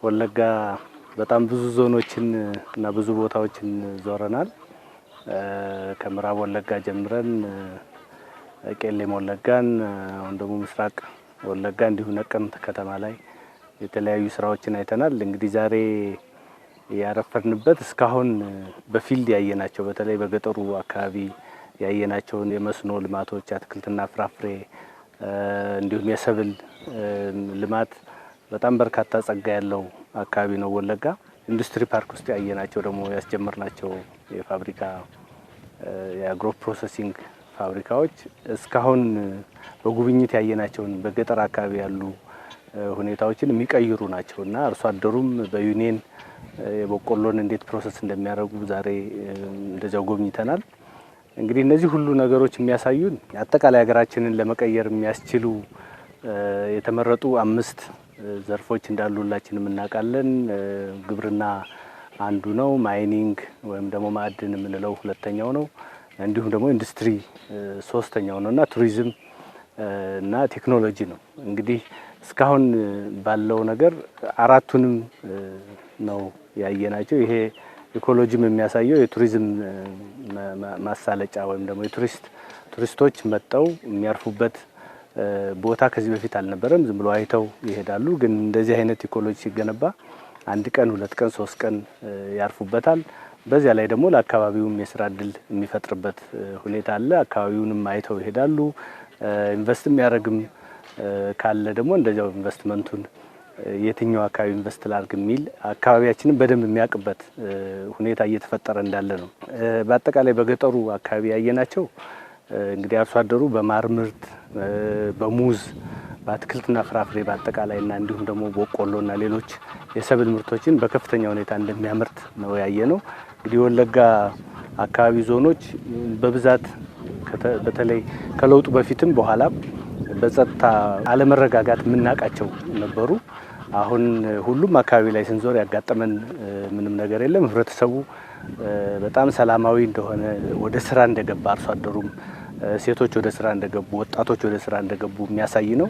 ወለጋ በጣም ብዙ ዞኖችን እና ብዙ ቦታዎችን ዞረናል። ከምዕራብ ወለጋ ጀምረን ቄለም ወለጋን፣ አሁን ደግሞ ምስራቅ ወለጋ እንዲሁ ነቀምት ከተማ ላይ የተለያዩ ስራዎችን አይተናል። እንግዲህ ዛሬ ያረፈርንበት እስካሁን በፊልድ ያየናቸው በተለይ በገጠሩ አካባቢ ያየናቸውን የመስኖ ልማቶች፣ አትክልትና ፍራፍሬ እንዲሁም የሰብል ልማት በጣም በርካታ ጸጋ ያለው አካባቢ ነው ወለጋ። ኢንዱስትሪ ፓርክ ውስጥ ያየናቸው ደግሞ ያስጀመርናቸው የፋብሪካ የአግሮ ፕሮሰሲንግ ፋብሪካዎች እስካሁን በጉብኝት ያየናቸውን በገጠር አካባቢ ያሉ ሁኔታዎችን የሚቀይሩ ናቸውና አርሶ አደሩም በዩኒየን የበቆሎን እንዴት ፕሮሰስ እንደሚያደርጉ ዛሬ እንደዛው ጎብኝተናል። እንግዲህ እነዚህ ሁሉ ነገሮች የሚያሳዩን አጠቃላይ ሀገራችንን ለመቀየር የሚያስችሉ የተመረጡ 5 ዘርፎች እንዳሉ ሁላችንም እናውቃለን። ግብርና አንዱ ነው፣ ማይኒንግ ወይም ደግሞ ማዕድን የምንለው ሁለተኛው ነው፣ እንዲሁም ደግሞ ኢንዱስትሪ ሶስተኛው ነውና ቱሪዝም እና ቴክኖሎጂ ነው። እንግዲህ እስካሁን ባለው ነገር አራቱንም ነው ያየናቸው። ይሄ ኢኮሎጂም የሚያሳየው የቱሪዝም ማሳለጫ ወይም ደግሞ ቱሪስቶች መጥተው የሚያርፉበት ቦታ ከዚህ በፊት አልነበረም። ዝም ብሎ አይተው ይሄዳሉ። ግን እንደዚህ አይነት ኢኮሎጂ ሲገነባ 1 ቀን 2 ቀን 3 ቀን ያርፉበታል። በዚያ ላይ ደግሞ ለአካባቢውም የስራ እድል የሚፈጥርበት ሁኔታ አለ። አካባቢውንም አይተው ይሄዳሉ። ኢንቨስት የሚያደርግም ካለ ደግሞ እንደዚያው ኢንቨስትመንቱን የትኛው አካባቢ ኢንቨስት ላድርግ የሚል አካባቢያችንን በደንብ የሚያውቅበት ሁኔታ እየተፈጠረ እንዳለ ነው። በአጠቃላይ በገጠሩ አካባቢ ያየናቸው እንግዲህ አርሶ አደሩ በማር ምርት፣ በሙዝ፣ በአትክልትና ፍራፍሬ በአጠቃላይና እንዲሁም ደግሞ በቆሎና ሌሎች የሰብል ምርቶችን በከፍተኛ ሁኔታ እንደሚያመርት ነው ያየነው። እንግዲህ ወለጋ አካባቢ ዞኖች በብዛት በተለይ ከለውጡ በፊትም በኋላም በጸጥታ አለመረጋጋት የምናውቃቸው ነበሩ። አሁን ሁሉም አካባቢ ላይ ስንዞር ያጋጠመን ምንም ነገር የለም። ህብረተሰቡ በጣም ሰላማዊ እንደሆነ ወደ ስራ እንደገባ አርሶ አደሩም ሴቶች ወደ ስራ እንደገቡ ወጣቶች ወደ ስራ እንደገቡ የሚያሳይ ነው።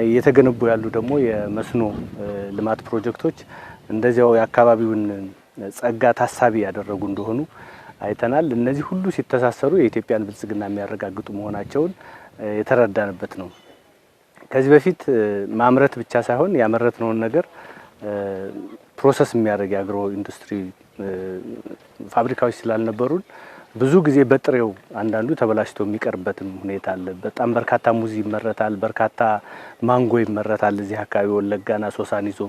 እየተገነቡ ያሉ ደግሞ የመስኖ ልማት ፕሮጀክቶች እንደዚያው የአካባቢውን ጸጋ ታሳቢ ያደረጉ እንደሆኑ አይተናል። እነዚህ ሁሉ ሲተሳሰሩ የኢትዮጵያን ብልጽግና የሚያረጋግጡ መሆናቸውን የተረዳንበት ነው። ከዚህ በፊት ማምረት ብቻ ሳይሆን ያመረትነውን ነገር ፕሮሰስ የሚያደርግ የአግሮ ኢንዱስትሪ ፋብሪካዎች ስላልነበሩን ብዙ ጊዜ በጥሬው አንዳንዱ ተበላሽቶ የሚቀርበትም ሁኔታ አለ። በጣም በርካታ ሙዝ ይመረታል፣ በርካታ ማንጎ ይመረታል እዚህ አካባቢ ወለጋና ሶሳን ይዞ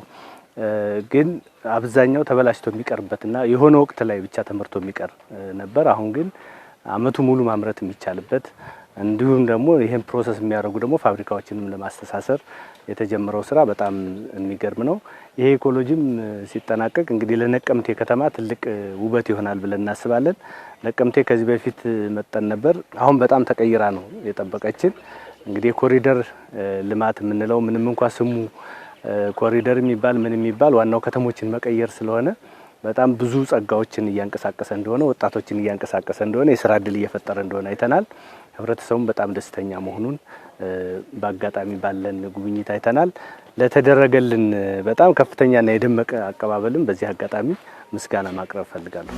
ግን አብዛኛው ተበላሽቶ የሚቀርበትና የሆነ ወቅት ላይ ብቻ ተመርቶ የሚቀር ነበር። አሁን ግን አመቱ ሙሉ ማምረት የሚቻልበት እንዲሁም ደግሞ ይሄን ፕሮሰስ የሚያደርጉ ደግሞ ፋብሪካዎችንም ለማስተሳሰር የተጀመረው ስራ በጣም የሚገርም ነው። ይሄ ኢኮሎጂም ሲጠናቀቅ እንግዲህ ለነቀምቴ ከተማ ትልቅ ውበት ይሆናል ብለን እናስባለን። ነቀምቴ ከዚህ በፊት መጠን ነበር፣ አሁን በጣም ተቀይራ ነው የጠበቀችን። እንግዲህ የኮሪደር ልማት የምንለው ምንም እንኳን ስሙ ኮሪደር የሚባል ምን የሚባል ዋናው ከተሞችን መቀየር ስለሆነ በጣም ብዙ ጸጋዎችን እያንቀሳቀሰ እንደሆነ ወጣቶችን እያንቀሳቀሰ እንደሆነ የስራ እድል እየፈጠረ እንደሆነ አይተናል። ህብረተሰቡም በጣም ደስተኛ መሆኑን በአጋጣሚ ባለን ጉብኝት አይተናል። ለተደረገልን በጣም ከፍተኛና የደመቀ አቀባበልም በዚህ አጋጣሚ ምስጋና ማቅረብ ፈልጋለሁ።